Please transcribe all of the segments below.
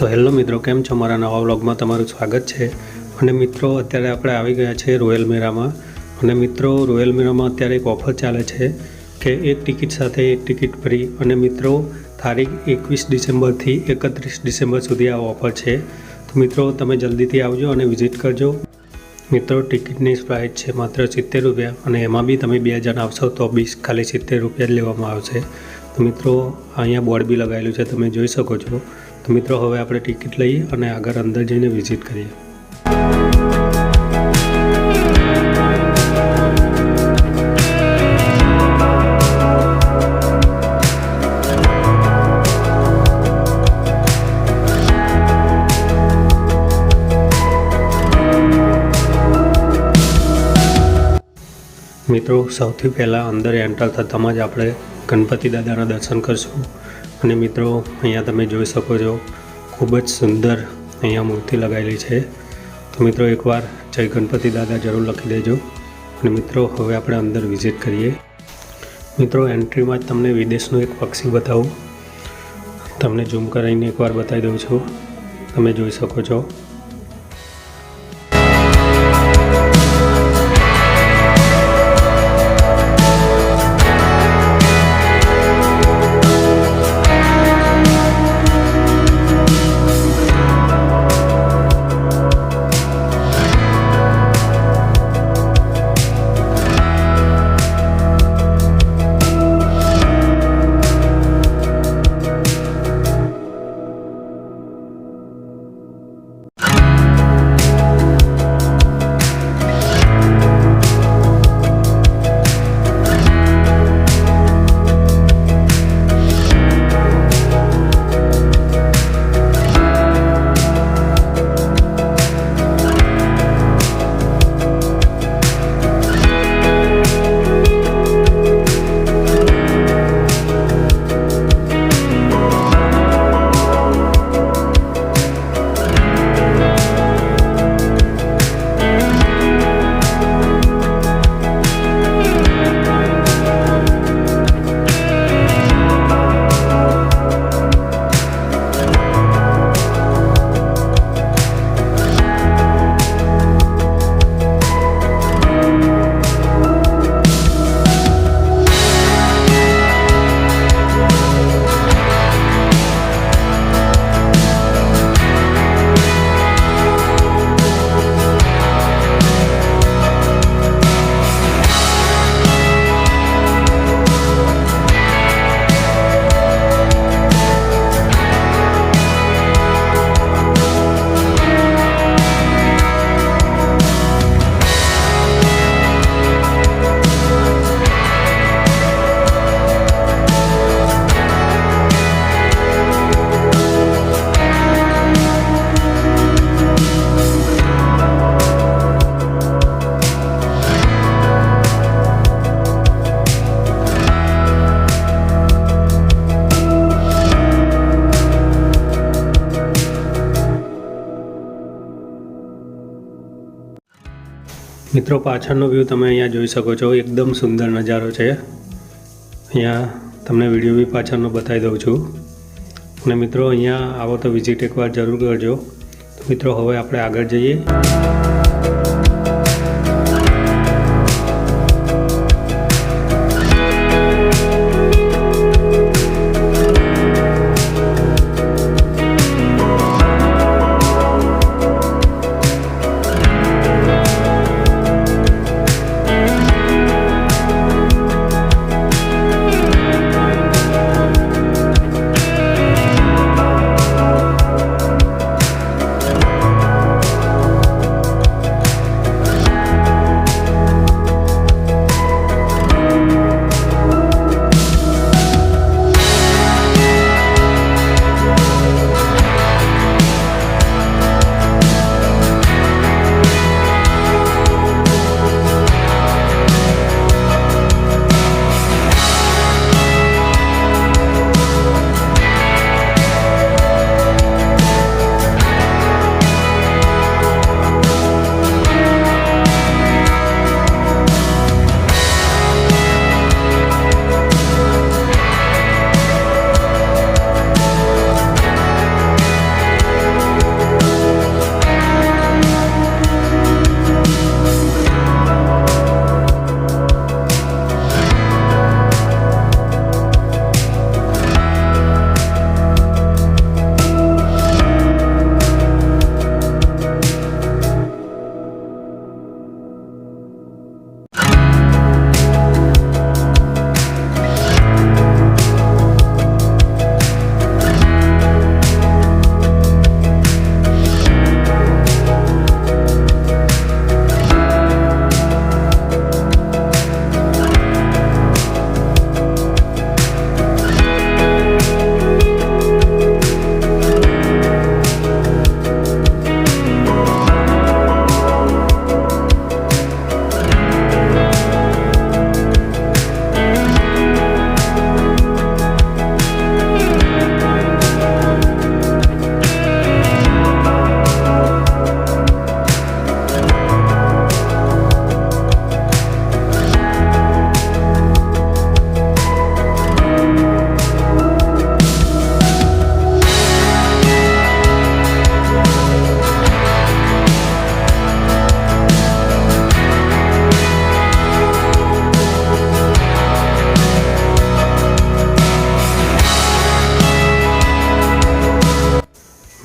તો હેલો મિત્રો, કેમ છો? મારા નવા વ્લોગમાં તમારું સ્વાગત છે। અને મિત્રો, અત્યારે આપણે આવી ગયા છે રોયલ મેરામાં। અને મિત્રો, રોયલ મેરામાં અત્યારે એક ઓફર ચાલે છે કે એક ટિકિટ સાથે એક ટિકિટ ફ્રી। અને મિત્રો, તારીખ 21 ડિસેમ્બરથી 31 ડિસેમ્બર સુધી આ ઓફર છે। તો મિત્રો, તમે જલ્દીથી આવજો અને વિઝિટ કરજો। મિત્રો, ટિકિટની પ્રાઇસ છે માત્ર 70 રૂપિયા, અને એમાં બી તમે 2 જણ આવશો તો બી ખાલી 70 રૂપિયા જ લેવામાં આવશે। તો મિત્રો, અહીંયા બોર્ડ બી લગાવેલું છે, તમે જોઈ શકો છો। તો મિત્રો, હવે આપણે ટિકિટ લઈએ અને આગળ અંદર જઈને વિઝિટ કરીએ। મિત્રો, સૌથી પહેલાં અંદર એન્ટર થતાં જ આપણે ગણપતિ દાદાના દર્શન કરશું। અને મિત્રો, અહીંયા તમે જોઈ શકો છો, ખૂબ જ સુંદર અહીંયા મૂર્તિ લગાવેલી છે। તો મિત્રો, એકવાર જય ગણપતિ દાદા જરૂર લખી દેજો। અને મિત્રો, હવે આપણે અંદર વિઝિટ કરીએ। મિત્રો, એન્ટ્રીમાં જ તમને વિદેશનું એક પક્ષી બતાવું, તમને ઝૂમ કરાવીને એકવાર બતાવી દઉં છું, તમે જોઈ શકો છો। મિત્રો, પાછળનો વ્યૂ તમે અહીંયા જોઈ શકો છો, એકદમ સુંદર નજારો છે। અહીંયા તમને વિડીયો બી પાછળનો બતાવી દઉં છું। અને મિત્રો, અહીંયા આવો તો વિઝિટ એકવાર જરૂર કરજો। તો મિત્રો, હવે આપણે આગળ જઈએ।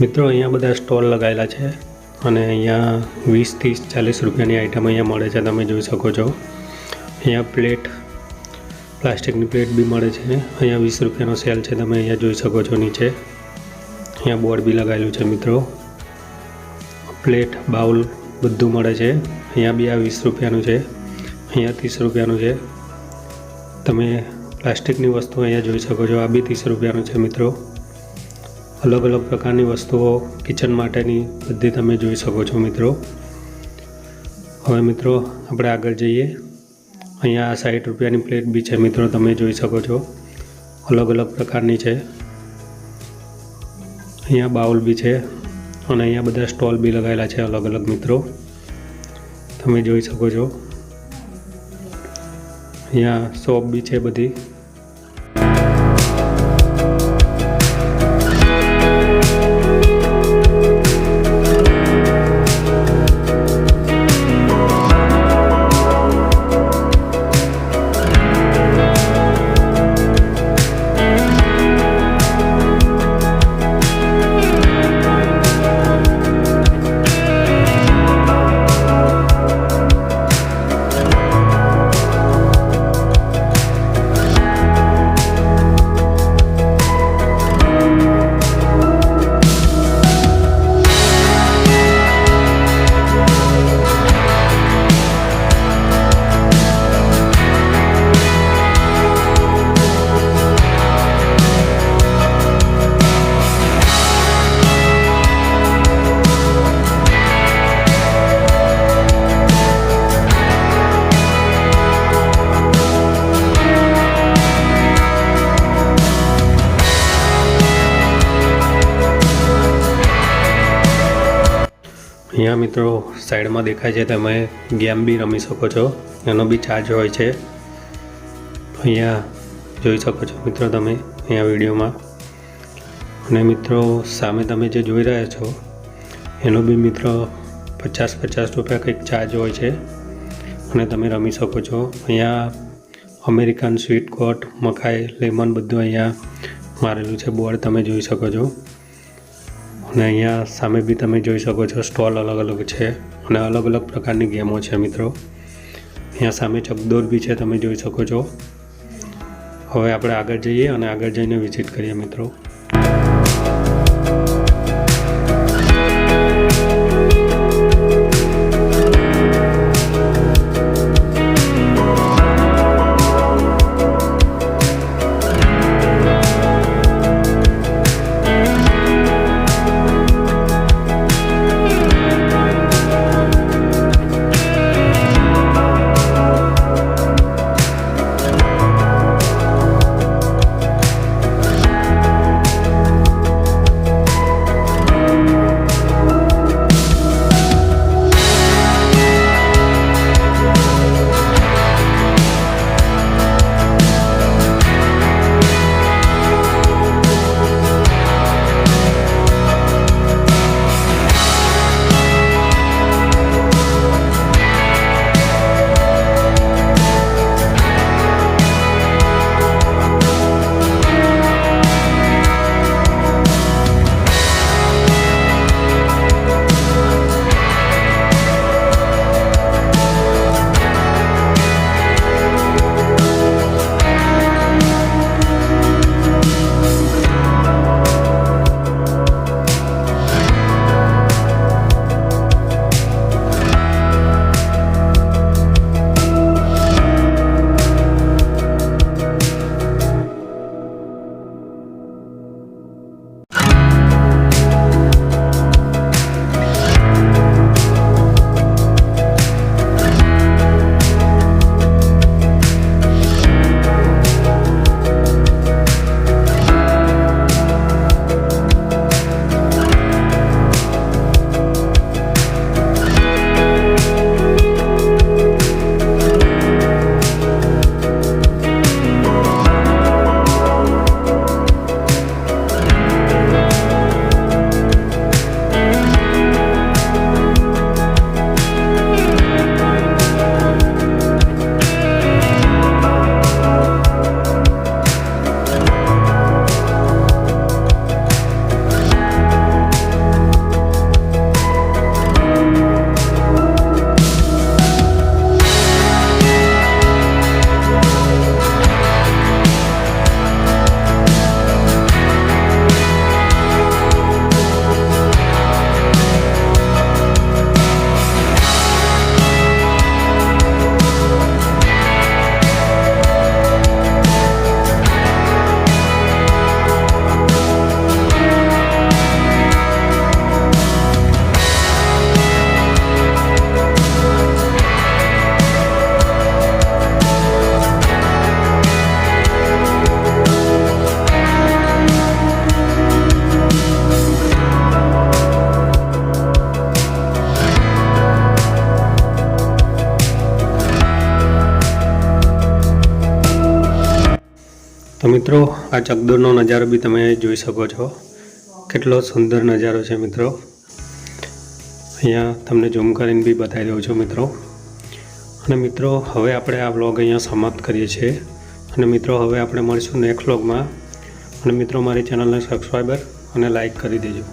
મિત્રો અહીંયા બધા સ્ટોલ લગાવેલા છે અને અહીંયા 20, 30, 40 રૂપિયાની આઈટમ અહીંયા મળે છે, તમે જોઈ શકો છો। અહીંયા પ્લેટ, પ્લાસ્ટિકની પ્લેટ બી મળે છે। અહીંયા 20 રૂપિયાનો સેલ છે, તમે અહીંયા જોઈ શકો છો। નીચે અહીંયા બોર્ડ બી લગાવેલું છે મિત્રો। પ્લેટ, બાઉલ બધું મળે છે। અહીંયા બી આ 20 રૂપિયાનું છે, અહીંયા 30 રૂપિયાનું છે। તમે પ્લાસ્ટિકની વસ્તુ અહીંયા જોઈ શકો છો, આ બી 30 રૂપિયાનું છે મિત્રો। અલગ અલગ પ્રકારની વસ્તુઓ કિચન માટેની બધી તમે જોઈ શકો છો મિત્રો। હવે મિત્રો આપણે આગળ જઈએ। અહીંયા 60 રૂપિયાની પ્લેટ બી છે મિત્રો, તમે જોઈ શકો છો, અલગ અલગ પ્રકારની છે। અહીંયા બાઉલ બી છે અને અહીંયા બધા સ્ટોલ બી લગાવેલા છે અલગ અલગ મિત્રો, તમે જોઈ શકો છો। અહીંયા શોપ બી છે બધી। અહીંયા મિત્રો સાઈડમાં દેખાય છે, તમે ગેમ બી રમી શકો છો, એનો બી ચાર્જ હોય છે। અહીંયા જોઈ શકો છો મિત્રો તમે અહીંયા વિડીયોમાં। અને મિત્રો સામે તમે જે જોઈ રહ્યા છો એનો બી મિત્રો 50 રૂપિયા કંઈક ચાર્જ હોય છે અને તમે રમી શકો છો। અહીંયા અમેરિકન સ્વીટ કોર્ટ, મકાઈ, લેમન બધું અહીંયા મારેલું છે બોર્ડ, તમે જોઈ શકો છો। અને અહીંયા સામે બી તમે જોઈ શકો છો સ્ટોલ અલગ અલગ છે અને અલગ અલગ પ્રકારની ગેમો છે મિત્રો। અહીંયા સામે ચકદોર બી છે, તમે જોઈ શકો છો। હવે આપણે આગળ જઈએ અને આગળ જઈને વિઝિટ કરીએ મિત્રો। મિત્રો આ ચકદોરનો નજારો બી તમે જોઈ શકો છો, કેટલો સુંદર નજારો છે મિત્રો. અહીંયા તમને ઝૂમ કરીને બી બતાવી દઉં છું મિત્રો. અને મિત્રો હવે આપણે આ વ્લોગ અહીંયા સમાપ્ત કરીએ છીએ. અને મિત્રો હવે આપણે મળીશું નેક્સ્ટ વ્લોગમાં. અને મિત્રો મારી ચેનલને સબસ્ક્રાઈબર અને લાઈક કરી દેજો.